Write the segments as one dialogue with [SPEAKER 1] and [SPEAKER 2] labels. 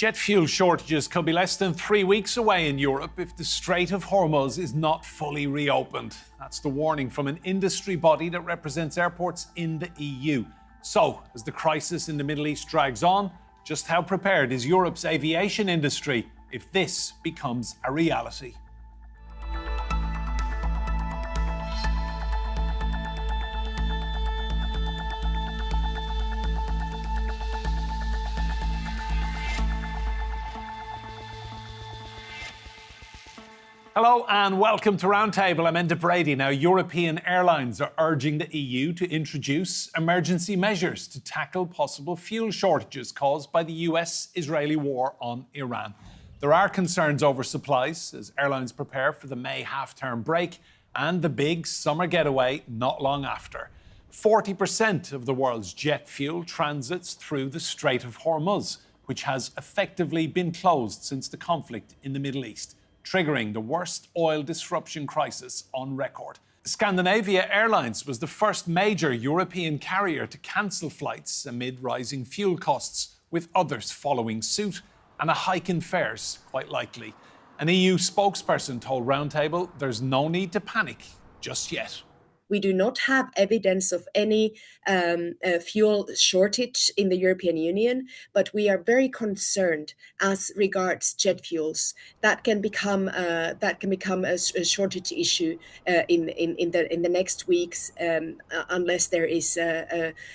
[SPEAKER 1] Jet fuel shortages could be less than 3 weeks away in Europe if the Strait of Hormuz is not fully reopened. That's the warning from an industry body that represents airports in the EU. So, as the crisis in the Middle East drags on, just how prepared is Europe's aviation industry if this becomes a reality? Hello and welcome to Roundtable. I'm Enda Brady. Now, European airlines are urging the EU to introduce emergency measures to tackle possible fuel shortages caused by the US-Israeli war on Iran. There are concerns over supplies as airlines prepare for the May half-term break and the big summer getaway not long after. 40% of the world's jet fuel transits through the Strait of Hormuz, which has effectively been closed since the conflict in the Middle East, triggering the worst oil disruption crisis on record. Scandinavia Airlines was the first major European carrier to cancel flights amid rising fuel costs, with others following suit and a hike in fares quite likely. An EU spokesperson told Roundtable there's no need to panic just yet.
[SPEAKER 2] We do not have evidence of any fuel shortage in the European Union, but we are very concerned as regards jet fuels. That can become a shortage issue in the next weeks unless there is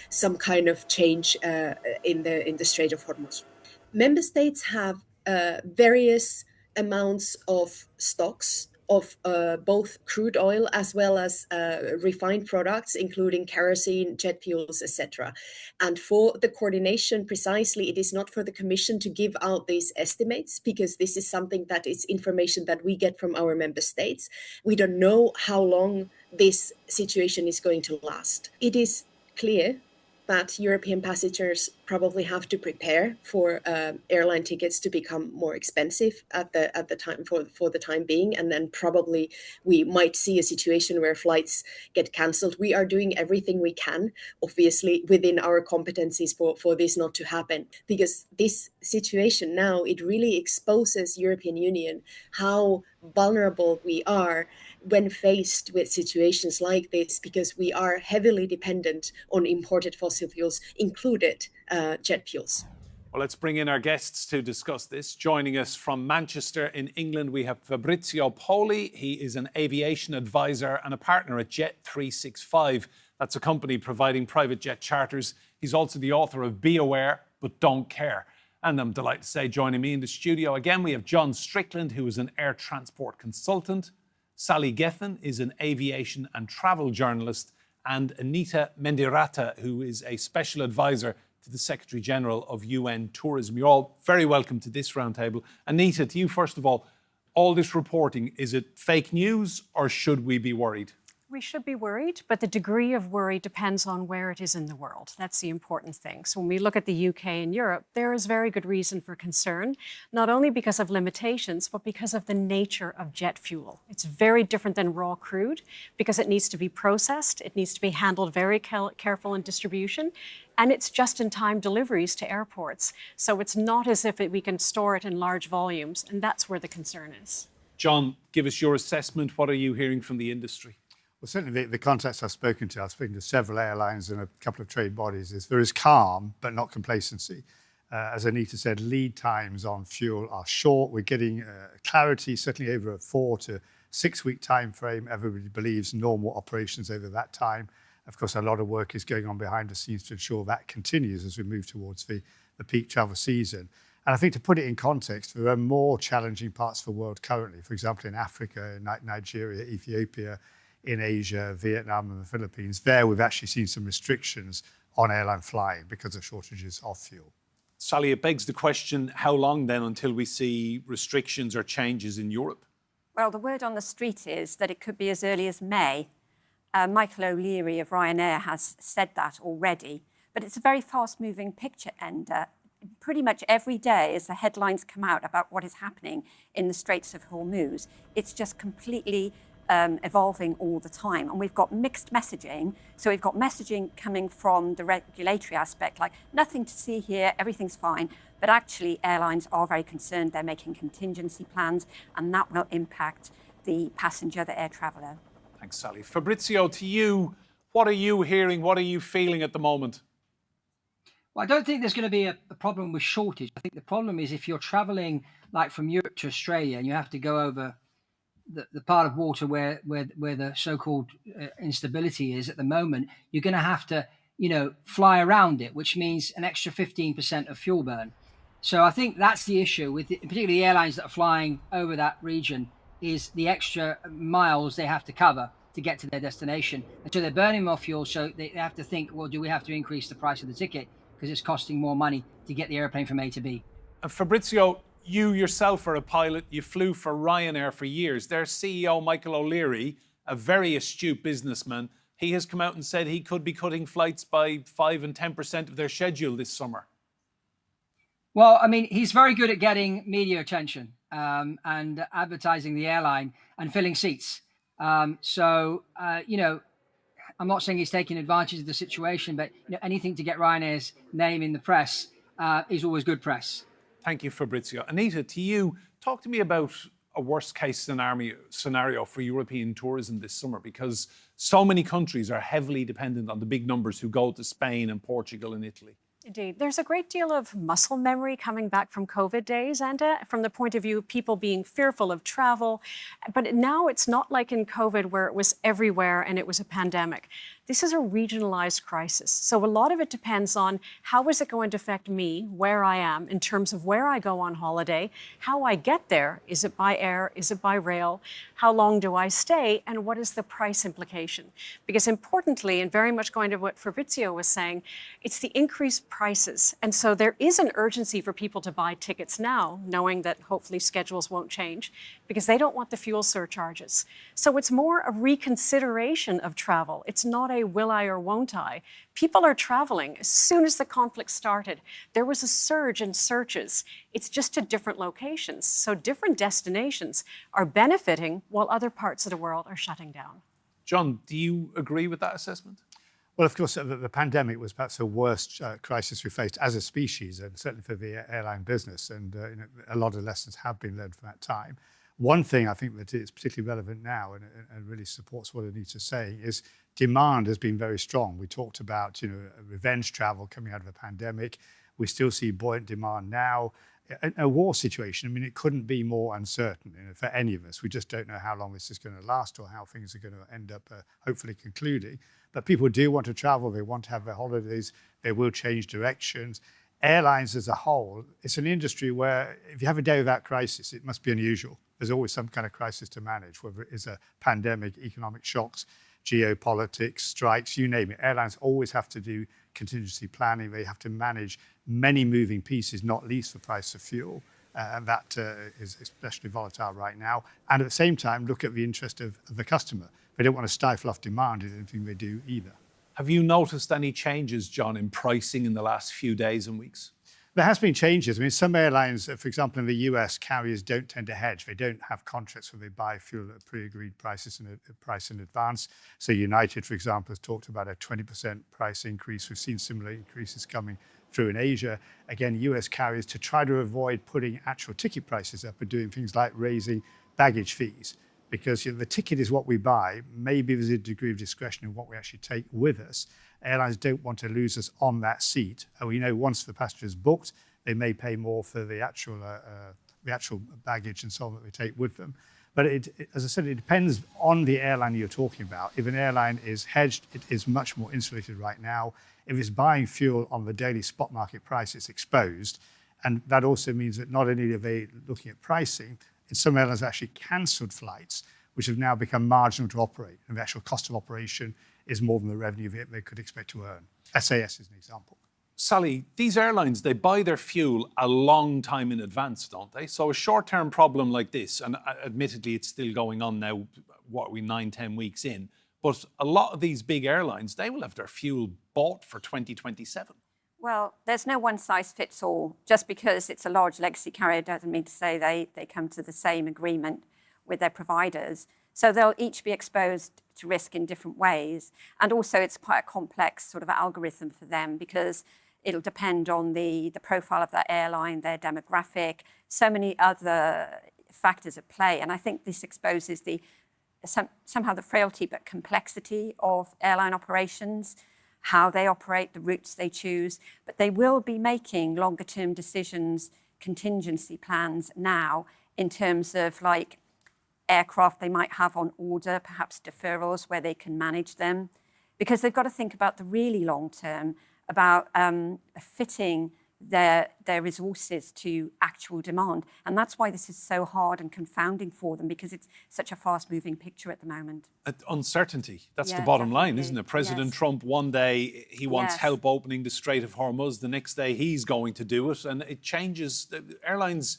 [SPEAKER 2] some kind of change in the Strait of Hormuz. Member states have various amounts of stocks of both crude oil as well as refined products, including kerosene, jet fuels, etc. And for the coordination, precisely, it is not for the Commission to give out these estimates because this is something that is information that we get from our member states. We don't know how long this situation is going to last. It is clear that European passengers probably have to prepare for airline tickets to become more expensive at the time for the time being, and then probably we might see a situation where flights get cancelled. We are doing everything we can, obviously within our competencies for this not to happen, because this situation now, it really exposes European Union how vulnerable we are when faced with situations like this, because we are heavily dependent on imported fossil fuels, included jet fuels.
[SPEAKER 1] Well, let's bring in our guests to discuss this. Joining us from Manchester in England, we have Fabrizio Poli. He is an aviation advisor and a partner at Jet 365. That's a company providing private jet charters. He's also the author of Be Aware, But Don't Care. And I'm delighted to say, joining me in the studio again, we have John Strickland, who is an air transport consultant. Sally Gethin is an aviation and travel journalist. And Anita Mendiratta, who is a special advisor to the Secretary General of UN Tourism. You're all very welcome to this roundtable. Anita, to you first of all this reporting, is it fake news or should we be worried?
[SPEAKER 3] We should be worried, but the degree of worry depends on where it is in the world. That's the important thing. So when we look at the UK and Europe, there is very good reason for concern, not only because of limitations, but because of the nature of jet fuel. It's very different than raw crude because it needs to be processed, it needs to be handled very careful in distribution, and it's just-in-time deliveries to airports. So it's not as if we can store it in large volumes, and that's where the concern is.
[SPEAKER 1] John, give us your assessment. What are you hearing from the industry?
[SPEAKER 4] Well, certainly the context I've spoken to several airlines and a couple of trade bodies, is there is calm, but not complacency. As Anita said, lead times on fuel are short. We're getting clarity, certainly over a 4 to 6 week time frame. Everybody believes normal operations over that time. Of course, a lot of work is going on behind the scenes to ensure that continues as we move towards the peak travel season. And I think to put it in context, there are more challenging parts of the world currently. For example, in Africa, Nigeria, Ethiopia, in Asia, Vietnam and the Philippines. There we've actually seen some restrictions on airline flying because of shortages of fuel.
[SPEAKER 1] Sally, it begs the question, how long then until we see restrictions or changes in Europe?
[SPEAKER 5] Well, the word on the street is that it could be as early as May. Michael O'Leary of Ryanair has said that already, but it's a very fast-moving picture, and pretty much every day as the headlines come out about what is happening in the Straits of Hormuz, it's just completely evolving all the time. And we've got mixed messaging. So we've got messaging coming from the regulatory aspect, like nothing to see here, everything's fine. But actually, airlines are very concerned. They're making contingency plans, and that will impact the passenger, the air traveller.
[SPEAKER 1] Thanks, Sally. Fabrizio, to you, what are you hearing? What are you feeling at the moment?
[SPEAKER 6] Well, I don't think there's going to be a problem with shortage. I think the problem is if you're traveling like from Europe to Australia and you have to go over the part of water where the so-called instability is at the moment, you're going to have to, fly around it, which means an extra 15% of fuel burn. So I think that's the issue with particularly the airlines that are flying over that region, is the extra miles they have to cover to get to their destination. And so they're burning more fuel. So they have to think, well, do we have to increase the price of the ticket because it's costing more money to get the airplane from A to B?
[SPEAKER 1] And Fabrizio, you yourself are a pilot. You flew for Ryanair for years. Their CEO, Michael O'Leary, a very astute businessman, he has come out and said he could be cutting flights by 5 and 10% of their schedule this summer.
[SPEAKER 6] Well, I mean, he's very good at getting media attention and advertising the airline and filling seats. I'm not saying he's taking advantage of the situation, but anything to get Ryanair's name in the press is always good press.
[SPEAKER 1] Thank you, Fabrizio. Anita, to you, talk to me about a worst-case scenario for European tourism this summer, because so many countries are heavily dependent on the big numbers who go to Spain and Portugal and Italy.
[SPEAKER 3] Indeed. There's a great deal of muscle memory coming back from COVID days, Enda, from the point of view of people being fearful of travel. But now it's not like in COVID where it was everywhere and it was a pandemic. This is a regionalized crisis. So a lot of it depends on how is it going to affect me, where I am, in terms of where I go on holiday, how I get there. Is it by air? Is it by rail? How long do I stay? And what is the price implication? Because importantly, and very much going to what Fabrizio was saying, it's the increased prices. And so there is an urgency for people to buy tickets now, knowing that hopefully schedules won't change, because they don't want the fuel surcharges. So it's more a reconsideration of travel. It's not a will I or won't I. People are traveling. As soon as the conflict started, there was a surge in searches. It's just to different locations. So different destinations are benefiting while other parts of the world are shutting down.
[SPEAKER 1] John, do you agree with that assessment?
[SPEAKER 4] Well, of course, the pandemic was perhaps the worst crisis we faced as a species, and certainly for the airline business. And a lot of lessons have been learned from that time. One thing I think that is particularly relevant now and really supports what Anita's saying is demand has been very strong. We talked about revenge travel coming out of a pandemic. We still see buoyant demand now. A war situation, I mean, it couldn't be more uncertain for any of us. We just don't know how long this is going to last or how things are going to end up hopefully concluding. But people do want to travel. They want to have their holidays. They will change directions. Airlines as a whole, it's an industry where if you have a day without crisis, it must be unusual. There's always some kind of crisis to manage, whether it is a pandemic, economic shocks, geopolitics, strikes, you name it. Airlines always have to do contingency planning. They have to manage many moving pieces, not least the price of fuel. And that is especially volatile right now. And at the same time, look at the interest of the customer. They don't want to stifle off demand in anything they do either.
[SPEAKER 1] Have you noticed any changes, John, in pricing in the last few days and weeks?
[SPEAKER 4] There has been changes. I mean, some airlines, for example, in the US, carriers don't tend to hedge. They don't have contracts where they buy fuel at pre-agreed prices and a price in advance. So United, for example, has talked about a 20% price increase. We've seen similar increases coming through in Asia. Again, US carriers, to try to avoid putting actual ticket prices up, are doing things like raising baggage fees. Because the ticket is what we buy. Maybe there's a degree of discretion in what we actually take with us. Airlines don't want to lose us on that seat. And we know once the passenger is booked, they may pay more for the actual baggage and so on that they take with them. But as I said, it depends on the airline you're talking about. If an airline is hedged, it is much more insulated right now. If it's buying fuel on the daily spot market price, it's exposed. And that also means that not only are they looking at pricing, some airlines have actually cancelled flights, which have now become marginal to operate. And the actual cost of operation is more than the revenue they could expect to earn. SAS is an example.
[SPEAKER 1] Sally, these airlines, they buy their fuel a long time in advance, don't they? So a short-term problem like this, and admittedly it's still going on now, 9-10 weeks in, but a lot of these big airlines, they will have their fuel bought for 2027.
[SPEAKER 5] Well, there's no one size fits all. Just because it's a large legacy carrier doesn't mean to say they come to the same agreement with their providers. So they'll each be exposed to risk in different ways. And also it's quite a complex sort of algorithm for them because it'll depend on the profile of that airline, their demographic, so many other factors at play. And I think this exposes somehow the frailty but complexity of airline operations, how they operate, the routes they choose. But they will be making longer term decisions, contingency plans now in terms of like aircraft they might have on order, perhaps deferrals where they can manage them, because they've got to think about the really long term, about fitting their resources to actual demand. And that's why this is so hard and confounding for them, because it's such a fast-moving picture at the moment.
[SPEAKER 1] Uncertainty, that's the
[SPEAKER 5] Yeah,
[SPEAKER 1] bottom line,
[SPEAKER 5] definitely.
[SPEAKER 1] isn't it? President
[SPEAKER 5] Yes.
[SPEAKER 1] Trump, one day he wants
[SPEAKER 5] Yes.
[SPEAKER 1] help opening the Strait of Hormuz, the next day he's going to do it, and it changes. Airlines,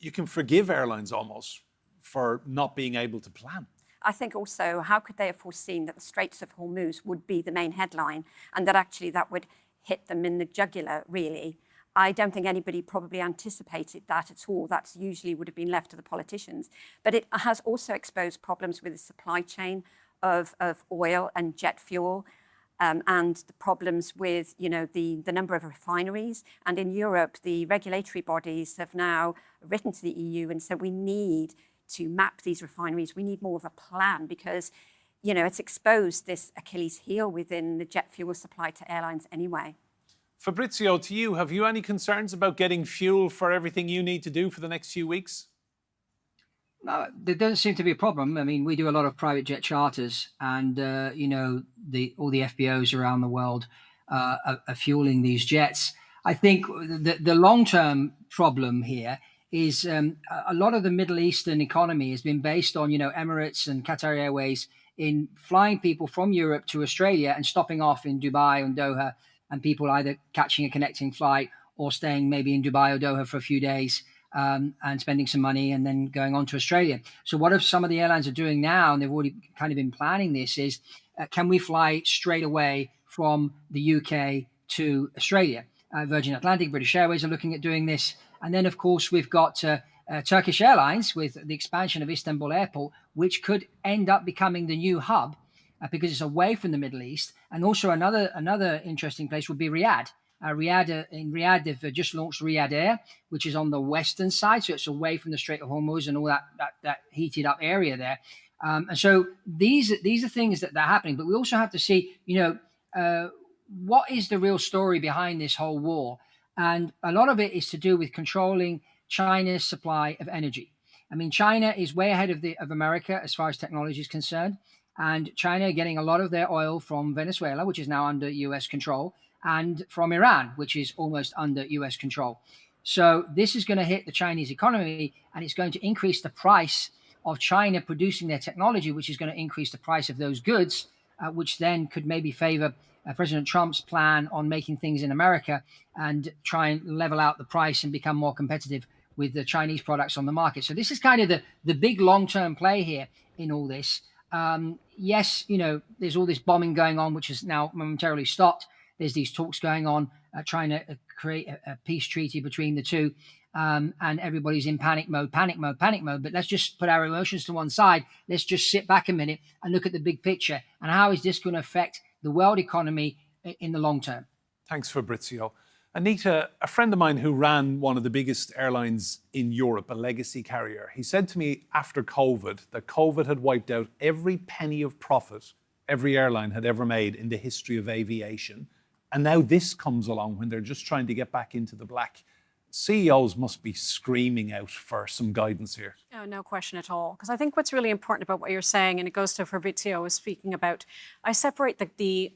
[SPEAKER 1] you can forgive airlines almost for not being able to plan.
[SPEAKER 5] I think also, how could they have foreseen that the Straits of Hormuz would be the main headline and that actually that would hit them in the jugular, really? I don't think anybody probably anticipated that at all. That's usually would have been left to the politicians. But it has also exposed problems with the supply chain of oil and jet fuel, and the problems with, you know, the number of refineries. And in Europe, the regulatory bodies have now written to the EU and said we need to map these refineries. We need more of a plan because, you know, it's exposed this Achilles heel within the jet fuel supply to airlines anyway.
[SPEAKER 1] Fabrizio, to you, have you any concerns about getting fuel for everything you need to do for the next few weeks?
[SPEAKER 6] No, there doesn't seem to be a problem. I mean, we do a lot of private jet charters, and you know, all the FBOs around the world are fueling these jets. I think the long-term problem here is a lot of the Middle Eastern economy has been based on, you know, Emirates and Qatar Airways in flying people from Europe to Australia and stopping off in Dubai and Doha, and people either catching a connecting flight or staying maybe in Dubai or Doha for a few days and spending some money and then going on to Australia. So what if some of the airlines are doing now, and they've already kind of been planning this, is can we fly straight away from the UK to Australia? Virgin Atlantic, British Airways are looking at doing this. And then, of course, we've got Turkish Airlines with the expansion of Istanbul Airport, which could end up becoming the new hub because it's away from the Middle East. And also another interesting place would be Riyadh. In Riyadh, they've just launched Riyadh Air, which is on the western side, so it's away from the Strait of Hormuz and all that heated up area there. And so these are things that are happening. But we also have to see, you know, what is the real story behind this whole war? And a lot of it is to do with controlling China's supply of energy. I mean, China is way ahead of America as far as technology is concerned. And China getting a lot of their oil from Venezuela, which is now under US control, and from Iran, which is almost under US control. So this is going to hit the Chinese economy, and it's going to increase the price of China producing their technology, which is going to increase the price of those goods, which then could maybe favor President Trump's plan on making things in America and try and level out the price and become more competitive with the Chinese products on the market. So this is kind of the big long-term play here in all this. Yes, you know, there's all this bombing going on, which is now momentarily stopped. There's these talks going on, trying to create a peace treaty between the two. And everybody's in panic mode. But let's just put our emotions to one side. Let's just sit back a minute and look at the big picture. And how is this going to affect the world economy in the long term?
[SPEAKER 1] Thanks, Fabrizio. Anita, a friend of mine who ran one of the biggest airlines in Europe, a legacy carrier, he said to me after COVID that COVID had wiped out every penny of profit every airline had ever made in the history of aviation. And now this comes along when they're just trying to get back into the black. CEOs must be screaming out for some guidance here.
[SPEAKER 3] Oh, no question at all. Because I think what's really important about what you're saying, and it goes to Fabrizio was speaking about, I separate the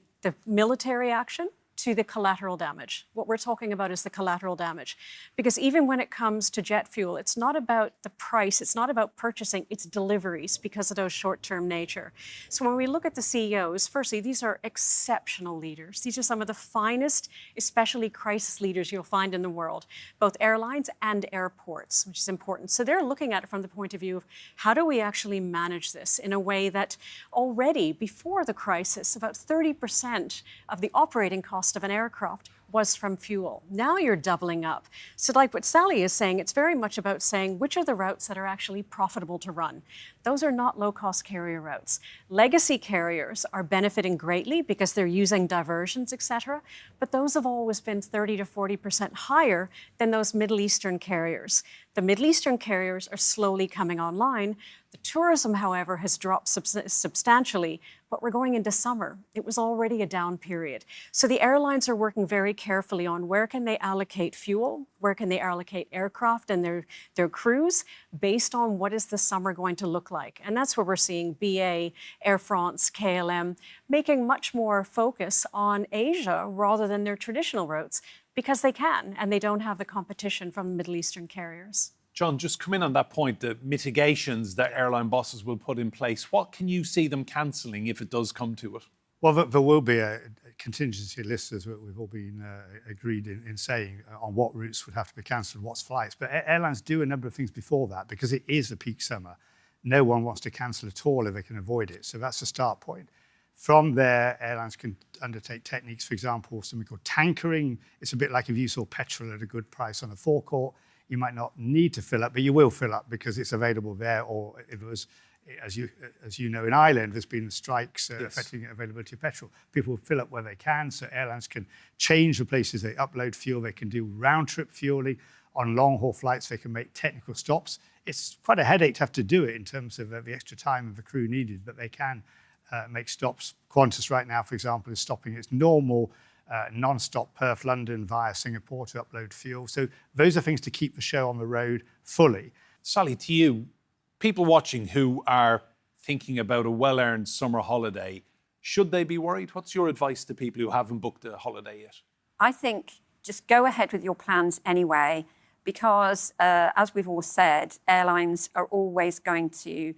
[SPEAKER 3] military action to the collateral damage. What we're talking about is the collateral damage. Because even when it comes to jet fuel, it's not about the price, it's not about purchasing, it's deliveries because of those short-term nature. So when we look at the CEOs, firstly, these are exceptional leaders. These are some of the finest, especially crisis leaders you'll find in the world, both airlines and airports, which is important. So they're looking at it from the point of view of how do we actually manage this in a way that already before the crisis, about 30% of the operating cost of an aircraft was from fuel. Now you're doubling up. So like what Sally is saying, it's very much about saying which are the routes that are actually profitable to run. Those are not low-cost carrier routes. Legacy carriers are benefiting greatly because they're using diversions, et cetera, but those have always been 30 to 40% higher than those Middle Eastern carriers. The Middle Eastern carriers are slowly coming online. The tourism, however, has dropped substantially, but we're going into summer. It was already a down period. So the airlines are working very carefully on where can they allocate fuel, where can they allocate aircraft and their crews based on what is the summer going to look like. And that's where we're seeing BA, Air France, KLM, making much more focus on Asia rather than their traditional routes because they can, and they don't have the competition from the Middle Eastern carriers.
[SPEAKER 1] John, just come in on that point, the mitigations that airline bosses will put in place. What can you see them cancelling if it does come to it?
[SPEAKER 4] Well, there will be a contingency list, as we've all been agreed in saying, on what routes would have to be cancelled, what's flights. But airlines do a number of things before that because it is a peak summer. No one wants to cancel at all if they can avoid it. So that's the start point. From there, airlines can undertake techniques, for example, something called tankering. It's a bit like if you saw petrol at a good price on a forecourt. You might not need to fill up, but you will fill up because it's available there. Or if it was, as you know, in Ireland, there's been strikes affecting availability of petrol. People will fill up where they can, so airlines can change the places they upload fuel. They can do round-trip fueling. On long-haul flights, they can make technical stops. It's quite a headache to have to do it in terms of the extra time of the crew needed, but they can make stops. Qantas right now, for example, is stopping its normal non-stop Perth London via Singapore to upload fuel. So those are things to keep the show on the road fully.
[SPEAKER 1] Sally, to you, people watching who are thinking about a well-earned summer holiday, should they be worried? What's your advice to people who haven't booked a holiday yet?
[SPEAKER 5] I think just go ahead with your plans anyway, because as we've all said, airlines are always going to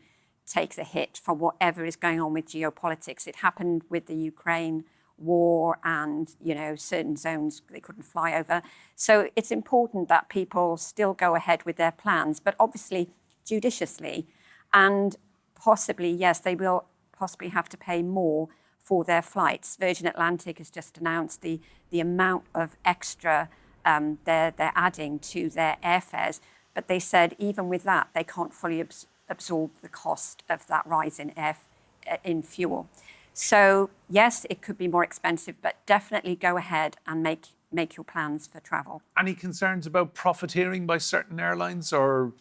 [SPEAKER 5] take the hit from whatever is going on with geopolitics. It happened with the Ukraine war and, certain zones they couldn't fly over. So it's important that people still go ahead with their plans, but obviously judiciously. And possibly, yes, they will possibly have to pay more for their flights. Virgin Atlantic has just announced the amount of extra they're adding to their airfares. But they said even with that, they can't fully absorb the cost of that rise in fuel. So yes, it could be more expensive, but definitely go ahead and make your plans for travel.
[SPEAKER 1] Any concerns about profiteering by certain airlines, or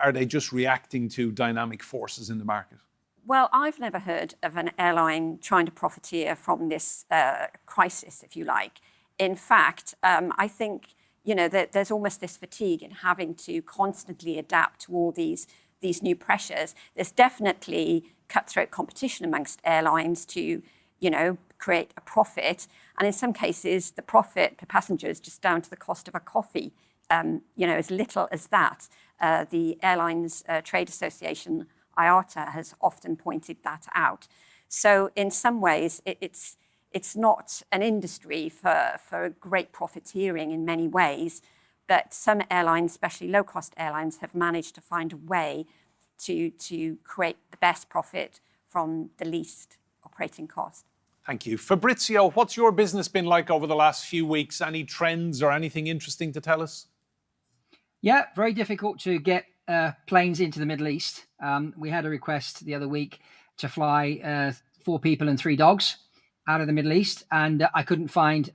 [SPEAKER 1] are they just reacting to dynamic forces in the market?
[SPEAKER 5] Well, I've never heard of an airline trying to profiteer from this crisis, if you like. In fact, I think that there's almost this fatigue in having to constantly adapt to all these new pressures. There's definitely cutthroat competition amongst airlines to, create a profit. And in some cases, the profit per passenger is just down to the cost of a coffee, as little as that. The Airlines Trade Association, IATA, has often pointed that out. So in some ways, it's not an industry for great profiteering in many ways, but some airlines, especially low-cost airlines, have managed to find a way to create the best profit from the least operating cost.
[SPEAKER 1] Thank you. Fabrizio, what's your business been like over the last few weeks? Any trends or anything interesting to tell us?
[SPEAKER 6] Yeah, very difficult to get planes into the Middle East. We had a request the other week to fly 4 people and 3 dogs out of the Middle East, and I couldn't find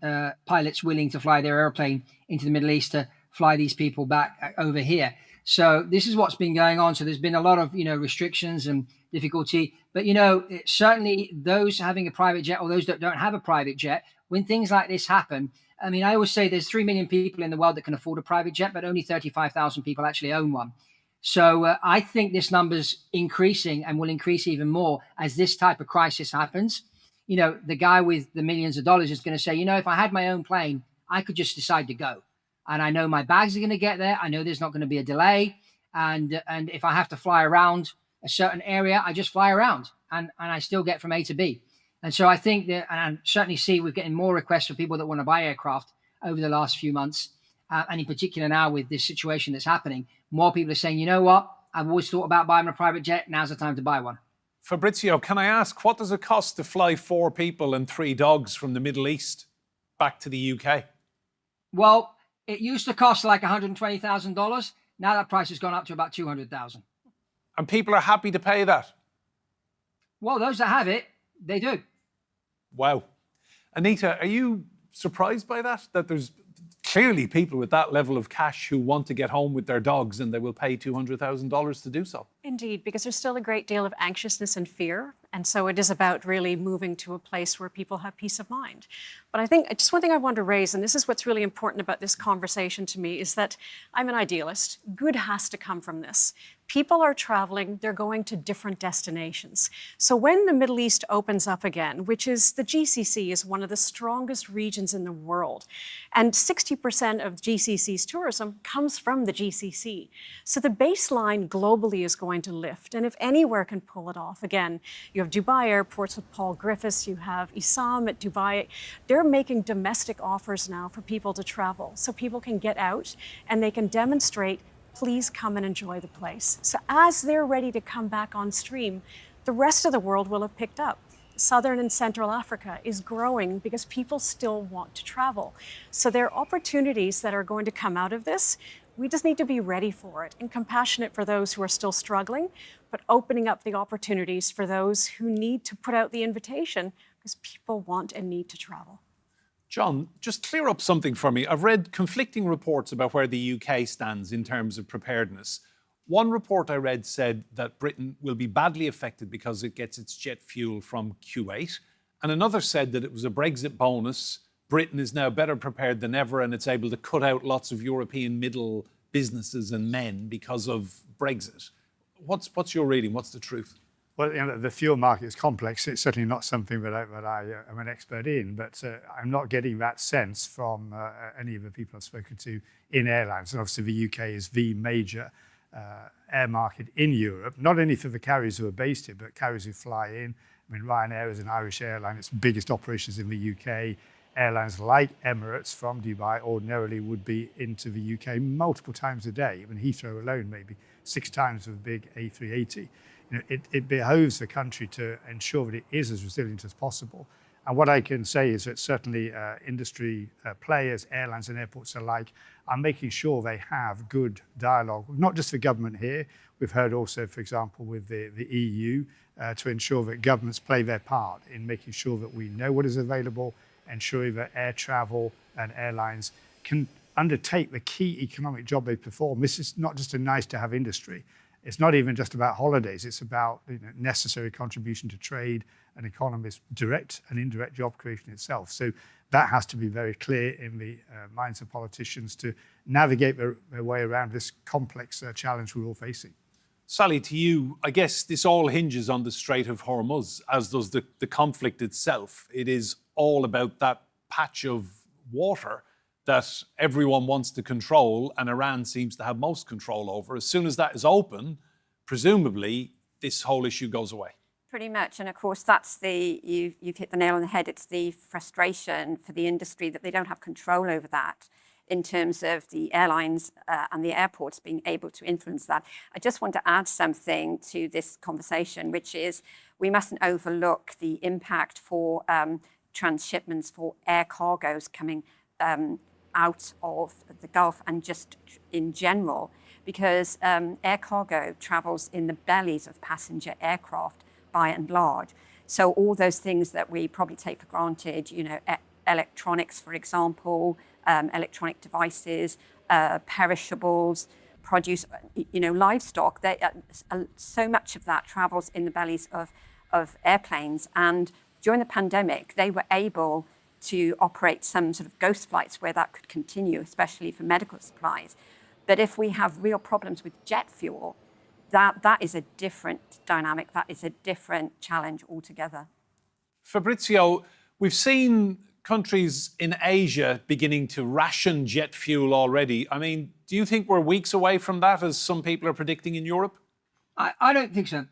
[SPEAKER 6] pilots willing to fly their airplane into the Middle East to fly these people back over here. So this is what's been going on. So there's been a lot of restrictions and difficulty, but certainly those having a private jet or those that don't have a private jet, when things like this happen, I mean, I always say there's 3 million people in the world that can afford a private jet, but only 35,000 people actually own one. So I think this number's increasing and will increase even more as this type of crisis happens. The guy with the millions of dollars is going to say, if I had my own plane, I could just decide to go. And I know my bags are going to get there. I know there's not going to be a delay. And if I have to fly around a certain area, I just fly around and I still get from A to B. And so I think that, and I certainly see we're getting more requests for people that want to buy aircraft over the last few months. And in particular now with this situation that's happening, more people are saying, you know what, I've always thought about buying a private jet. Now's the time to buy one.
[SPEAKER 1] Fabrizio, can I ask, what does it cost to fly 4 people and 3 dogs from the Middle East back to the UK?
[SPEAKER 6] Well, it used to cost like $120,000. Now that price has gone up to about 200,000.
[SPEAKER 1] And people are happy to pay that.
[SPEAKER 6] Well, those that have it, they do.
[SPEAKER 1] Wow. Anita, are you surprised by that? That there's clearly people with that level of cash who want to get home with their dogs and they will pay $200,000 to do so?
[SPEAKER 3] Indeed, because there's still a great deal of anxiousness and fear. And so it is about really moving to a place where people have peace of mind. But I think just one thing I want to raise, and this is what's really important about this conversation to me, is that I'm an idealist. Good has to come from this. People are traveling, they're going to different destinations. So when the Middle East opens up again, which is the GCC is one of the strongest regions in the world, and 60% of GCC's tourism comes from the GCC. So the baseline globally is going to lift. And if anywhere can pull it off, again, you have Dubai airports with Paul Griffiths, you have Issam at Dubai. They're making domestic offers now for people to travel so people can get out and they can demonstrate, please come and enjoy the place. So as they're ready to come back on stream, the rest of the world will have picked up. Southern and Central Africa is growing because people still want to travel. So there are opportunities that are going to come out of this. We just need to be ready for it and compassionate for those who are still struggling, but opening up the opportunities for those who need to put out the invitation because people want and need to travel.
[SPEAKER 1] John, just clear up something for me. I've read conflicting reports about where the UK stands in terms of preparedness. One report I read said that Britain will be badly affected because it gets its jet fuel from Kuwait. And another said that it was a Brexit bonus. Britain is now better prepared than ever and it's able to cut out lots of European middle businesses and men because of Brexit. What's your reading? What's the truth?
[SPEAKER 4] Well, the fuel market is complex. It's certainly not something that I am an expert in, but I'm not getting that sense from any of the people I've spoken to in airlines. And obviously the UK is the major air market in Europe, not only for the carriers who are based here, but carriers who fly in. I mean, Ryanair is an Irish airline. It's biggest operations in the UK. Airlines like Emirates from Dubai ordinarily would be into the UK multiple times a day. I mean, Heathrow alone, maybe 6 times with a big A380. It behoves the country to ensure that it is as resilient as possible. And what I can say is that certainly industry players, airlines and airports alike, are making sure they have good dialogue, not just the government here. We've heard also, for example, with the EU, to ensure that governments play their part in making sure that we know what is available, ensuring that air travel and airlines can undertake the key economic job they perform. This is not just a nice to have industry. It's not even just about holidays. It's about necessary contribution to trade and economies, direct and indirect job creation itself. So that has to be very clear in the minds of politicians to navigate their way around this complex challenge we're all facing.
[SPEAKER 1] Sally, to you, I guess this all hinges on the Strait of Hormuz, as does the conflict itself. It is all about that patch of water that everyone wants to control and Iran seems to have most control over. As soon as that is open, presumably this whole issue goes away.
[SPEAKER 5] Pretty much. And of course, that's you've hit the nail on the head. It's the frustration for the industry that they don't have control over that in terms of the airlines and the airports being able to influence that. I just want to add something to this conversation, which is we mustn't overlook the impact for transshipments for air cargoes coming out of the Gulf and just in general, because air cargo travels in the bellies of passenger aircraft by and large. So all those things that we probably take for granted, electronics, for example, electronic devices, perishables, produce, livestock, so much of that travels in the bellies of airplanes. And during the pandemic, they were able to operate some sort of ghost flights where that could continue, especially for medical supplies. But if we have real problems with jet fuel, that is a different dynamic, that is a different challenge altogether.
[SPEAKER 1] Fabrizio, we've seen countries in Asia beginning to ration jet fuel already. I mean, do you think we're weeks away from that, as some people are predicting in Europe?
[SPEAKER 6] I don't think so.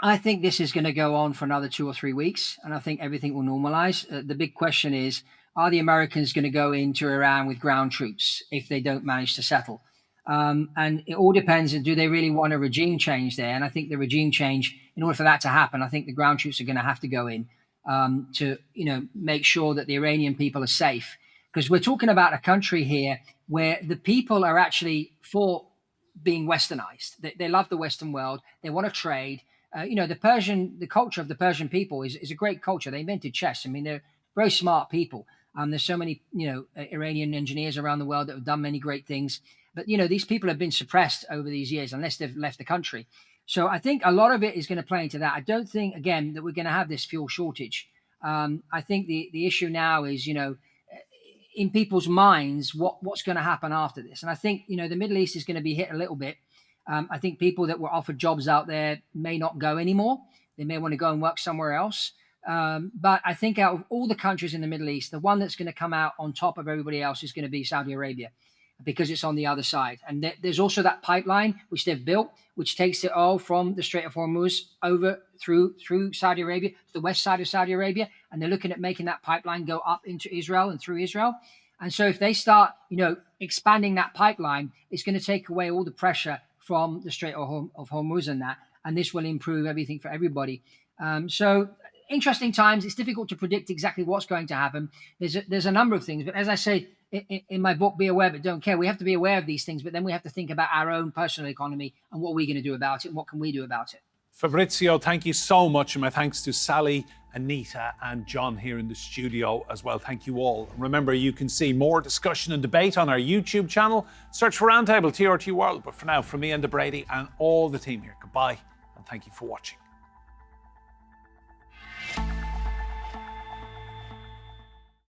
[SPEAKER 6] I think this is going to go on for another 2 or 3 weeks, and I think everything will normalize. The big question is, are the Americans going to go into Iran with ground troops if they don't manage to settle? And it all depends on, do they really want a regime change there? And I think the regime change, in order for that to happen, I think the ground troops are going to have to go in to make sure that the Iranian people are safe. because we're talking about a country here where the people are actually for being westernized. They love the Western world. They want to trade. The culture of the Persian people is a great culture. They invented chess. I mean, they're very smart people. There's so many, Iranian engineers around the world that have done many great things. But, these people have been suppressed over these years unless they've left the country. So I think a lot of it is going to play into that. I don't think, again, that we're going to have this fuel shortage. I think the issue now is, in people's minds, what's going to happen after this. And I think, the Middle East is going to be hit a little bit. I think people that were offered jobs out there may not go anymore. They may want to go and work somewhere else. But I think out of all the countries in the Middle East, the one that's going to come out on top of everybody else is going to be Saudi Arabia, because it's on the other side. And there's also that pipeline which they've built, which takes it all from the Strait of Hormuz over through Saudi Arabia to the west side of Saudi Arabia. And they're looking at making that pipeline go up into Israel and through Israel. And so if they start, expanding that pipeline, it's going to take away all the pressure from the Strait of Hormuz and that. And this will improve everything for everybody. So interesting times. It's difficult to predict exactly what's going to happen. There's a number of things. But as I say in my book, Be Aware But Don't Care, we have to be aware of these things. But then we have to think about our own personal economy and what we're going to do about it and what can we do about it.
[SPEAKER 1] Fabrizio, thank you so much. And my thanks to Sally, Anita and John here in the studio as well. Thank you all. Remember, you can see more discussion and debate on our YouTube channel. Search for Roundtable TRT World. But for now, from me, Enda Brady, and all the team here, goodbye and thank you for watching.